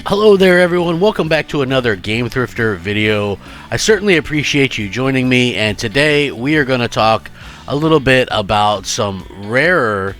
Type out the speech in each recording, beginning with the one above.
Hello there everyone, welcome back to another Game Thrifter video. I certainly appreciate you joining me, and today we are going to talk a little bit about some rarer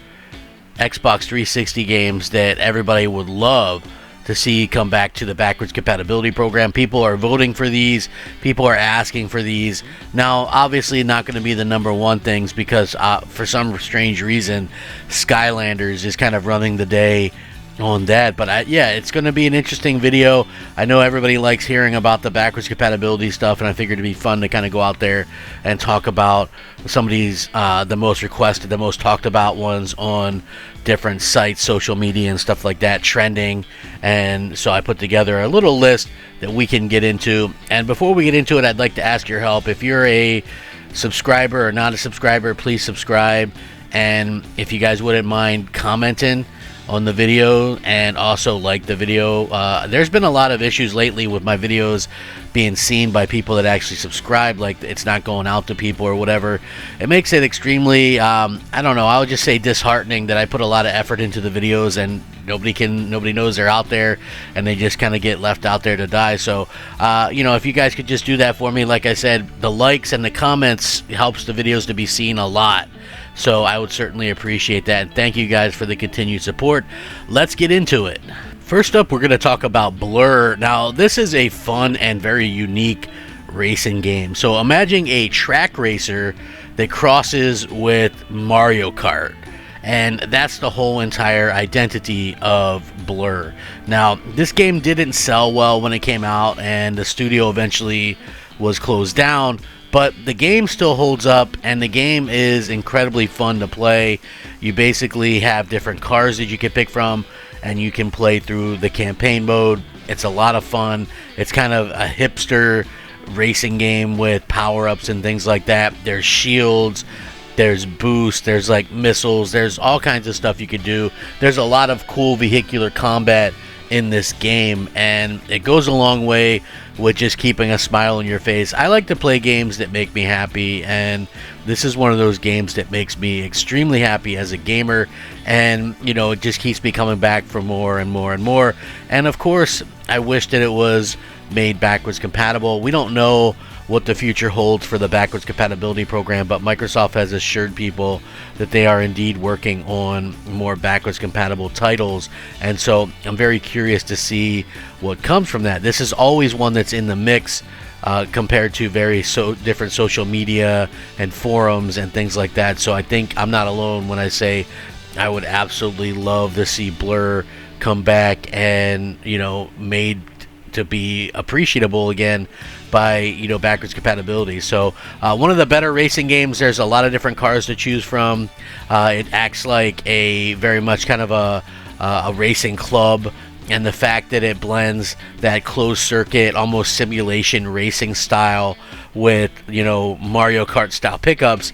Xbox 360 games that everybody would love to see come back to the backwards compatibility program. People are voting for these, people are asking for these. Now obviously not going to be the number one things because for some strange reason Skylanders is kind of running the day on that, but yeah, it's going to be an interesting video. I know everybody likes hearing about the backwards compatibility stuff, and I figured it'd be fun to kind of go out there and talk about some of these the most requested, the most talked about ones on different sites, social media and stuff like that, trending. And so I put together a little list that we can get into. And before we get into it, I'd like to ask your help. If you're a subscriber or not a subscriber, please subscribe, and if you guys wouldn't mind commenting on the video and also like the video. There's been a lot of issues lately with my videos being seen by people that actually subscribe, like it's not going out to people or whatever. It makes it extremely I don't know, I would just say disheartening that I put a lot of effort into the videos and nobody knows they're out there, and they just kind of get left out there to die. So if you guys could just do that for me. Like I said, the likes and the comments helps the videos to be seen a lot, so I would certainly appreciate that. And thank you guys for the continued support. Let's get into it. First up, we're going to talk about Blur. Now, this is a fun and very unique racing game. So imagine a track racer that crosses with Mario Kart. And that's the whole entire identity of Blur. Now, this game didn't sell well when it came out, and the studio eventually was closed down. But the game still holds up, and the game is incredibly fun to play. You basically have different cars that you can pick from, and you can play through the campaign mode. It's a lot of fun. It's kind of a hipster racing game with power-ups and things like that. There's shields, there's boosts, there's like missiles, there's all kinds of stuff you can do. There's a lot of cool vehicular combat in this game, and it goes a long way with just keeping a smile on your face. I like to play games that make me happy, and this is one of those games that makes me extremely happy as a gamer, and it just keeps me coming back for more and more and more. And of course, I wish that it was made backwards compatible. We don't know what the future holds for the backwards compatibility program, but Microsoft has assured people that they are indeed working on more backwards compatible titles, and so I'm very curious to see what comes from that. This is always one that's in the mix compared to different social media and forums and things like that, so I think I'm not alone when I say I would absolutely love to see Blur come back and made to be appreciable again by backwards compatibility. So one of the better racing games. There's a lot of different cars to choose from. It acts like a very much kind of a racing club, and the fact that it blends that closed circuit, almost simulation racing style with Mario Kart style pickups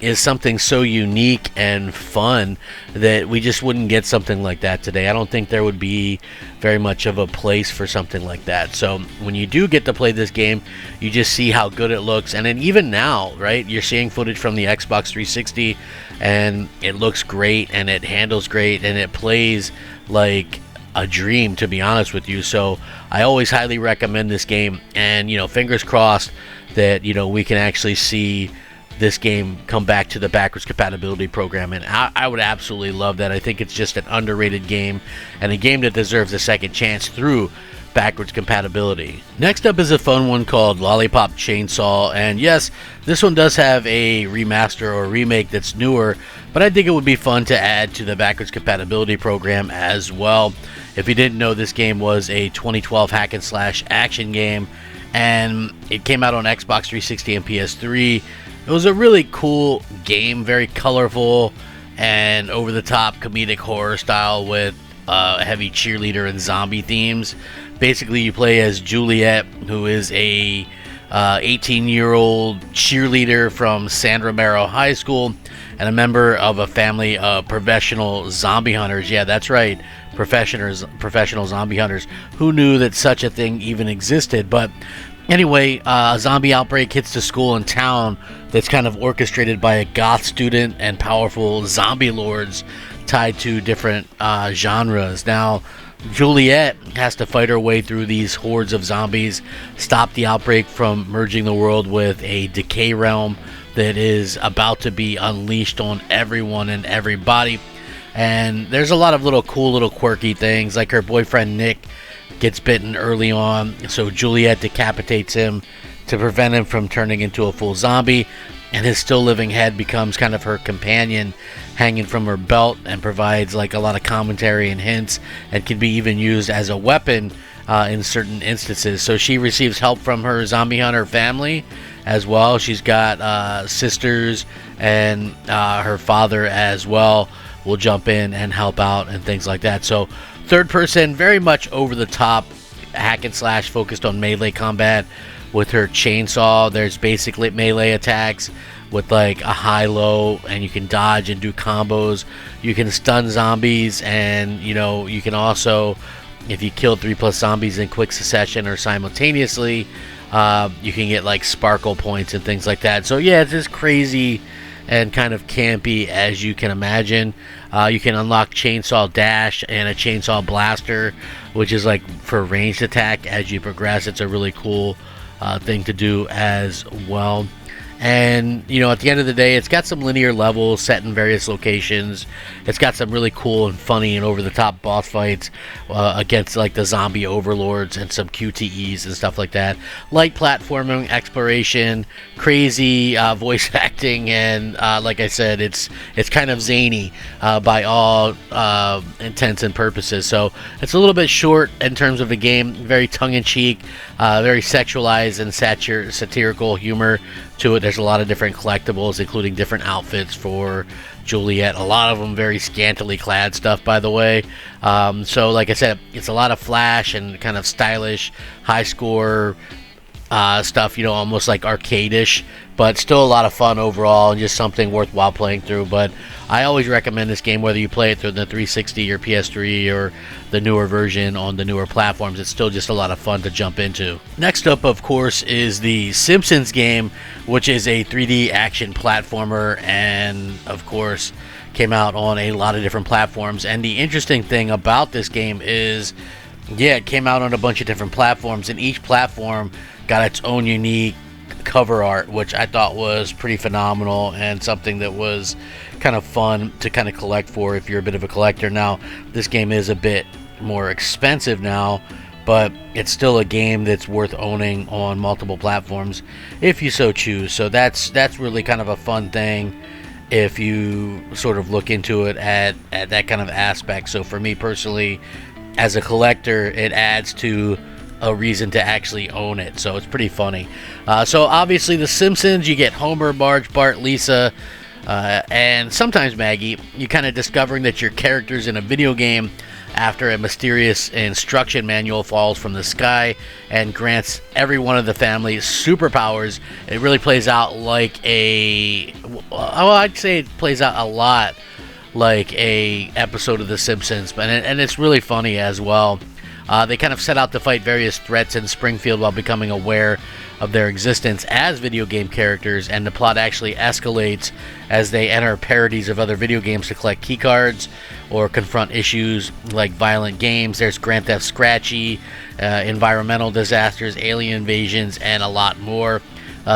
is something so unique and fun that we just wouldn't get something like that today. I don't think there would be very much of a place for something like that. So when you do get to play this game, you just see how good it looks. And then even now, right, you're seeing footage from the Xbox 360, and it looks great, and it handles great, and it plays like a dream, to be honest with you. So I always highly recommend this game, and fingers crossed that we can actually see this game come back to the backwards compatibility program, and I would absolutely love that. I think it's just an underrated game, and a game that deserves a second chance through backwards compatibility. Next up is a fun one called Lollipop Chainsaw, and yes, this one does have a remaster or remake that's newer, but I think it would be fun to add to the backwards compatibility program as well. If you didn't know, this game was a 2012 hack and slash action game, and it came out on Xbox 360 and PS3. It was a really cool game, very colorful and over-the-top comedic horror style with heavy cheerleader and zombie themes. Basically, you play as Juliet, who is a 18-year-old cheerleader from San Romero High School and a member of a family of professional zombie hunters. Yeah, that's right, professional zombie hunters. Who knew that such a thing even existed? But anyway, a zombie outbreak hits the school in town that's kind of orchestrated by a goth student and powerful zombie lords tied to different genres. Now, Juliet has to fight her way through these hordes of zombies, stop the outbreak from merging the world with a decay realm that is about to be unleashed on everyone and everybody. And there's a lot of cool little quirky things, like her boyfriend Nick gets bitten early on, so Juliet decapitates him to prevent him from turning into a full zombie, and his still living head becomes kind of her companion, hanging from her belt, and provides like a lot of commentary and hints, and can be even used as a weapon in certain instances. So she receives help from her zombie hunter family as well. She's got sisters, and her father as well will jump in and help out and things like that. So third person, very much over the top, hack and slash, focused on melee combat. With her chainsaw, there's basically melee attacks with like a high-low, and you can dodge and do combos. You can stun zombies, and you can also, if you kill 3+ zombies in quick succession or simultaneously, you can get like sparkle points and things like that. So yeah, it's as crazy and kind of campy as you can imagine. You can unlock chainsaw dash and a chainsaw blaster, which is like for ranged attack as you progress. It's a really cool thing to do as well. And at the end of the day, it's got some linear levels set in various locations. It's got some really cool and funny and over-the-top boss fights against like the zombie overlords, and some QTEs and stuff like that. Light platforming, exploration, crazy voice acting, and like I said, it's kind of zany by all intents and purposes. So it's a little bit short in terms of the game, very tongue-in-cheek, very sexualized and satirical humor to it. There's a lot of different collectibles, including different outfits for Juliet. A lot of them very scantily clad stuff, by the way. So like I said, it's a lot of flash and kind of stylish, high score stuff, almost like arcade-ish, but still a lot of fun overall, and just something worthwhile playing through. But I always recommend this game, whether you play it through the 360 or PS3 or the newer version on the newer platforms. It's still just a lot of fun to jump into. Next up, of course, is the Simpsons Game, which is a 3D action platformer, and of course came out on a lot of different platforms. And the interesting thing about this game is, yeah, it came out on a bunch of different platforms, and each platform got its own unique cover art, which I thought was pretty phenomenal, and something that was kind of fun to kind of collect for if you're a bit of a collector. Now, this game is a bit more expensive now, but it's still a game that's worth owning on multiple platforms if you so choose. So that's really kind of a fun thing if you sort of look into it at that kind of aspect. So for me personally, as a collector, it adds to a reason to actually own it, so it's pretty funny. So obviously the Simpsons, you get Homer, Marge, Bart, Lisa, and sometimes Maggie. You kind of discovering that your character's in a video game after a mysterious instruction manual falls from the sky and grants every one of the family's superpowers. It really plays out like I'd say it plays out a lot like a episode of The Simpsons, and it's really funny as well. They kind of set out to fight various threats in Springfield while becoming aware of their existence as video game characters, and the plot actually escalates as they enter parodies of other video games to collect keycards or confront issues like violent games. There's Grand Theft Scratchy, environmental disasters, alien invasions, and a lot more.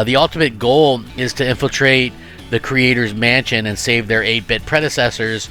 The ultimate goal is to infiltrate the creator's mansion and save their 8-bit predecessors,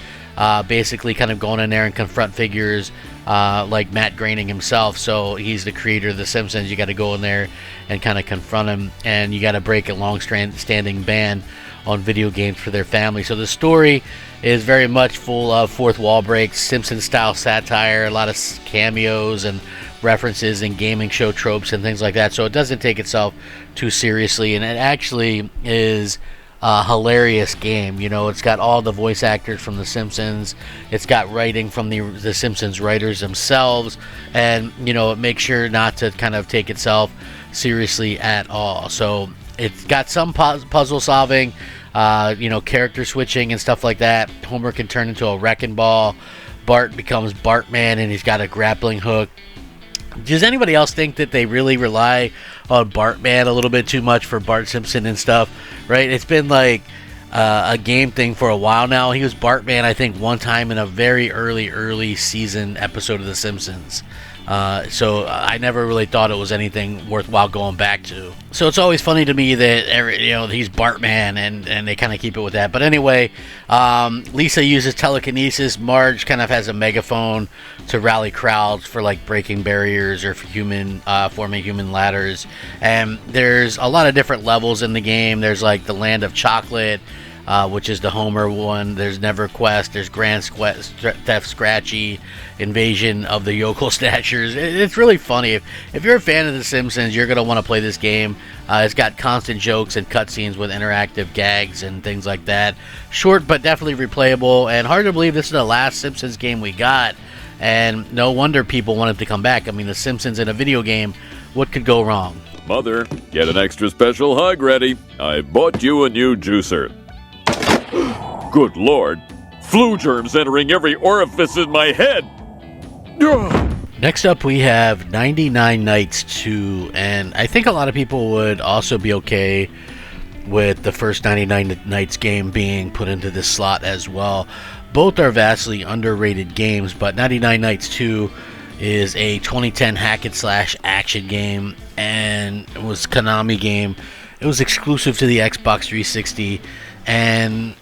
basically kind of going in there and confront figures like Matt Groening himself. So he's the creator of The Simpsons. You got to go in there and kind of confront him, and you got to break a long-standing ban on video games for their family. So the story is very much full of fourth wall breaks, Simpsons-style satire, a lot of cameos and references and gaming show tropes and things like that. So it doesn't take itself too seriously, and it actually is a hilarious game. It's got all the voice actors from The Simpsons. It's got writing from the Simpsons writers themselves, and it makes sure not to kind of take itself seriously at all. So it's got some puzzle solving, character switching and stuff like that. Homer can turn into a wrecking ball. Bart becomes Bartman, and he's got a grappling hook. Does anybody else think that they really rely on Bartman a little bit too much for Bart Simpson and stuff? Right? It's been like a game thing for a while now. He was Bartman, I think, one time in a very early season episode of The Simpsons. So I never really thought it was anything worthwhile going back to. So it's always funny to me that he's Bartman, and they kind of keep it with that. But anyway, Lisa uses telekinesis. Marge kind of has a megaphone to rally crowds for like breaking barriers or for forming human ladders. And there's a lot of different levels in the game. There's like the Land of Chocolate, which is the Homer one. There's Never Quest. There's Grand Theft Scratchy, Invasion of the Yokel Snatchers. It's really funny. If you're a fan of The Simpsons, you're going to want to play this game. It's got constant jokes and cutscenes with interactive gags and things like that. Short, but definitely replayable, and hard to believe this is the last Simpsons game we got. And no wonder people wanted to come back. I mean, The Simpsons in a video game, what could go wrong? Mother, get an extra special hug ready. I bought you a new juicer. Good Lord, flu germs entering every orifice in my head. Next up, we have 99 Nights 2, and I think a lot of people would also be okay with the first 99 Nights game being put into this slot as well. Both are vastly underrated games, but 99 Nights 2 is a 2010 hack-and-slash action game, and it was a Konami game. It was exclusive to the Xbox 360, and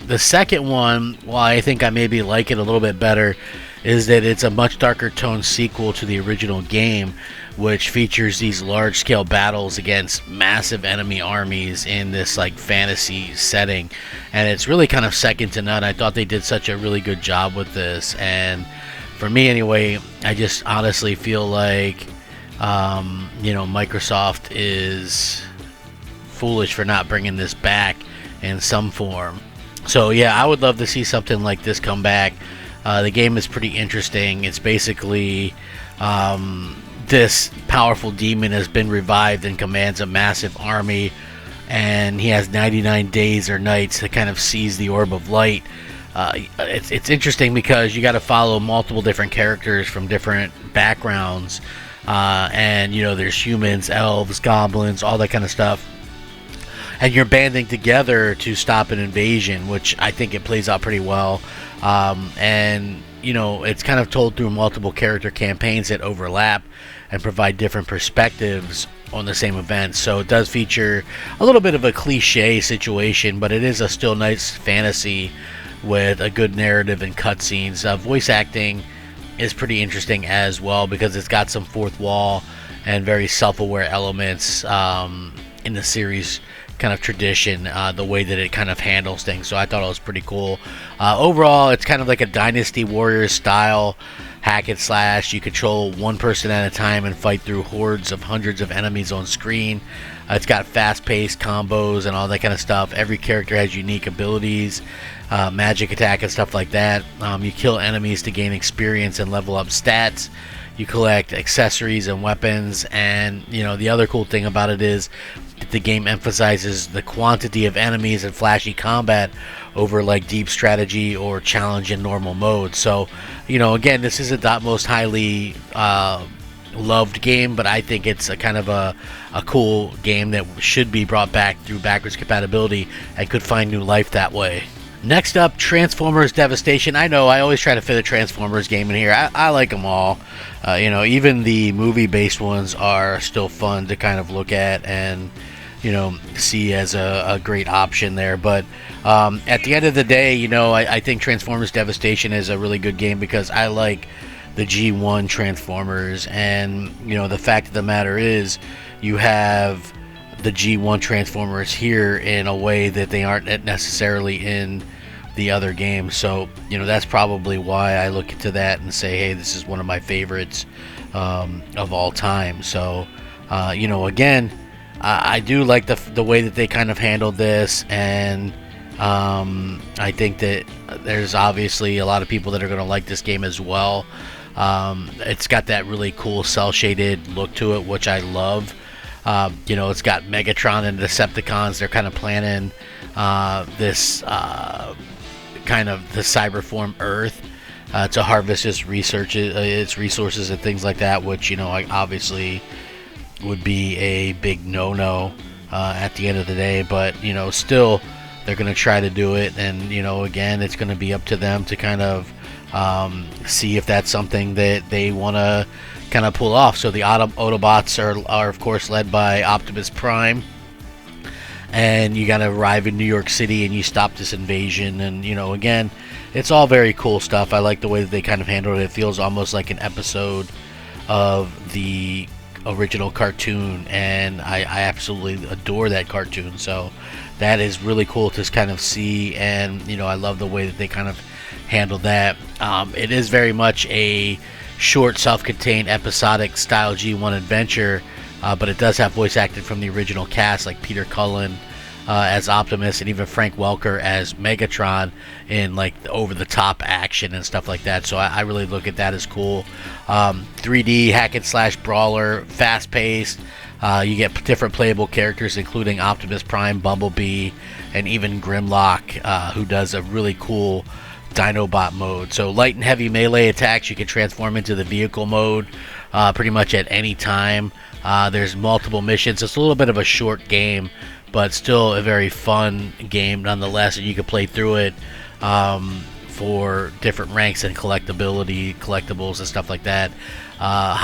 the second one, while I think I maybe like it a little bit better, is that it's a much darker tone sequel to the original game, which features these large-scale battles against massive enemy armies in this like fantasy setting, and it's really kind of second to none. I thought they did such a really good job with this, and for me anyway, I just honestly feel like Microsoft is foolish for not bringing this back in some form. So yeah, I would love to see something like this come back. The game is pretty interesting. It's basically this powerful demon has been revived and commands a massive army, and he has 99 days or nights to kind of seize the orb of light. It's interesting because you got to follow multiple different characters from different backgrounds, and there's humans, elves, goblins, all that kind of stuff. And you're banding together to stop an invasion, which I think it plays out pretty well. And it's kind of told through multiple character campaigns that overlap and provide different perspectives on the same event. So it does feature a little bit of a cliche situation, but it is a still nice fantasy with a good narrative and cutscenes. Voice acting is pretty interesting as well because it's got some fourth wall and very self-aware elements in the series kind of tradition, the way that it kind of handles things. So I thought it was pretty cool. Overall, it's kind of like a Dynasty Warriors style hack and slash. You control one person at a time and fight through hordes of hundreds of enemies on screen. It's got fast-paced combos and all that kind of stuff. Every character has unique abilities, magic attack and stuff like that. You kill enemies to gain experience and level up stats. You collect accessories and weapons, and the other cool thing about it is that the game emphasizes the quantity of enemies and flashy combat over like deep strategy or challenge in normal mode. So again, this isn't the most highly loved game, but I think it's a kind of a cool game that should be brought back through backwards compatibility and could find new life that way. Next up, Transformers Devastation. I know I always try to fit a Transformers game in here. I like them all. Even the movie-based ones are still fun to kind of look at and see as a great option there. But at the end of the day, I think Transformers Devastation is a really good game because I like the G1 Transformers, and the fact of the matter is you have the G1 Transformers here in a way that they aren't necessarily in the other games. So that's probably why I look into that and say, hey, this is one of my favorites of all time. So again, I do like the way that they kind of handled this, and I think that there's obviously a lot of people that are going to like this game as well. It's got that really cool cel shaded look to it, which I love. It's got Megatron and Decepticons. They're kind of planning this kind of the cyberform Earth to harvest its resources and things like that, which obviously would be a big no-no at the end of the day. But still, they're going to try to do it, and again, it's going to be up to them to kind of see if that's something that they want to kind of pull off. So the Autobots are of course led by Optimus Prime, and you got to arrive in New York City and you stop this invasion, and again, it's all very cool stuff. I like the way that they kind of handled it. It feels almost like an episode of the original cartoon, and I absolutely adore that cartoon. So that is really cool to kind of see, and I love the way that they kind of handle that. It is very much a short, self-contained, episodic style G1 adventure, but it does have voice acting from the original cast, like Peter Cullen as Optimus, and even Frank Welker as Megatron in like over-the-top action and stuff like that. So I really look at that as cool. 3D hack and slash brawler, fast-paced. You get different playable characters, including Optimus Prime, Bumblebee, and even Grimlock, who does a really cool Dinobot mode. So light and heavy melee attacks, you can transform into the vehicle mode pretty much at any time. There's multiple missions. It's a little bit of a short game, but still a very fun game nonetheless, and you can play through it for different ranks and collectibles and stuff like that.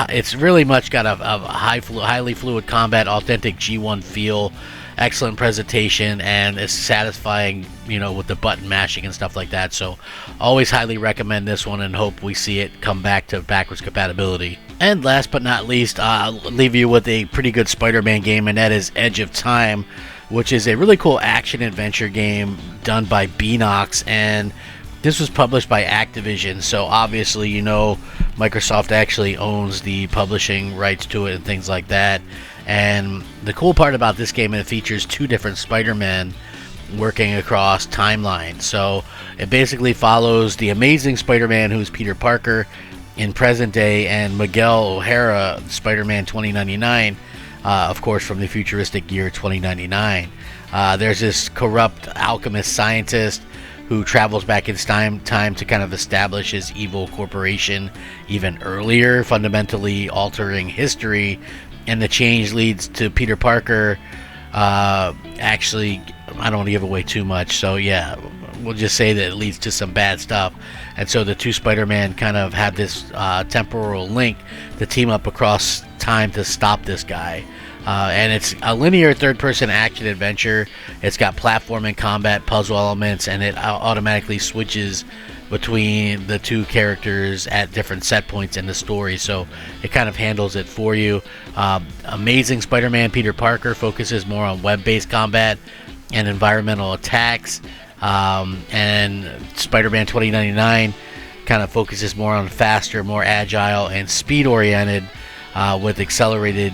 It's really much got a highly fluid combat, authentic G1 feel, excellent presentation, and it's satisfying, with the button mashing and stuff like that. So always highly recommend this one, and hope we see it come back to backwards compatibility. And last but not least, I'll leave you with a pretty good Spider-Man game, and that is Edge of Time, which is a really cool action-adventure game done by Beanox, and this was published by Activision. So obviously, Microsoft actually owns the publishing rights to it and things like that. And the cool part about this game, it features two different Spider-Men working across timelines. So it basically follows the Amazing Spider-Man, who's Peter Parker in present day, and Miguel O'Hara, Spider-Man 2099, of course from the futuristic year 2099. There's this corrupt alchemist scientist who travels back in time to kind of establish his evil corporation even earlier, fundamentally altering history. And the change leads to Peter Parker. Actually, I don't want to give away too much, so yeah, we'll just say that it leads to some bad stuff. And so the two Spider-Man kind of have this temporal link to team up across time to stop this guy. And it's a linear third-person action adventure. It's got platforming, combat, puzzle elements, and it automatically switches between the two characters at different set points in the story, so it kind of handles it for you. Amazing Spider-Man Peter Parker focuses more on web-based combat and environmental attacks, and Spider-Man 2099 kind of focuses more on faster, more agile, and speed-oriented with accelerated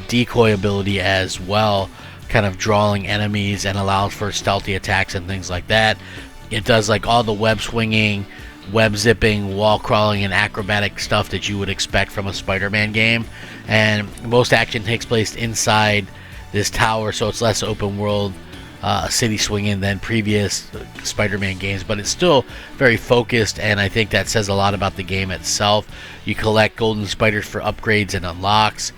decoy ability as well, kind of drawing enemies and allows for stealthy attacks and things like that. It does like all the web swinging, web zipping, wall crawling, and acrobatic stuff that you would expect from a Spider-Man game. And most action takes place inside this tower, so it's less open world city swinging than previous Spider-Man games, but it's still very focused, and I think that says a lot about the game itself. You collect golden spiders for upgrades and unlocks.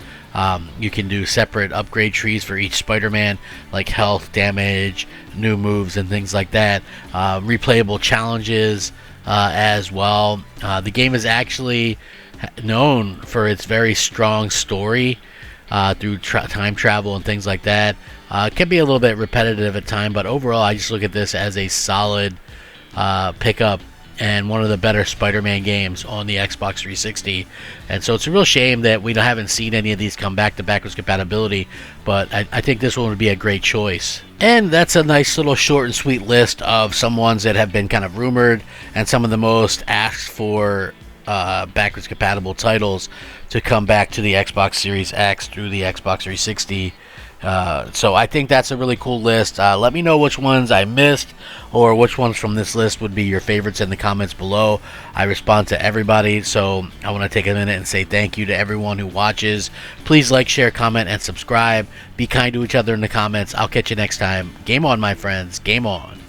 You can do separate upgrade trees for each Spider-Man, like health, damage, new moves, and things like that. Replayable challenges as well. The game is actually known for its very strong story through time travel and things like that. It can be a little bit repetitive at times, but overall I just look at this as a solid pickup and one of the better Spider-Man games on the Xbox 360. And so it's a real shame that we haven't seen any of these come back to backwards compatibility, but I think this one would be a great choice. And that's a nice little short and sweet list of some ones that have been kind of rumored and some of the most asked for backwards compatible titles to come back to the Xbox Series X through the Xbox 360. So I think that's a really cool list. Let me know which ones I missed or which ones from this list would be your favorites in the comments below. I respond to everybody, so I want to take a minute and say thank you to everyone who watches. Please like, share, comment, and subscribe. Be kind to each other in the comments. I'll catch you next time. Game on, my friends. Game on.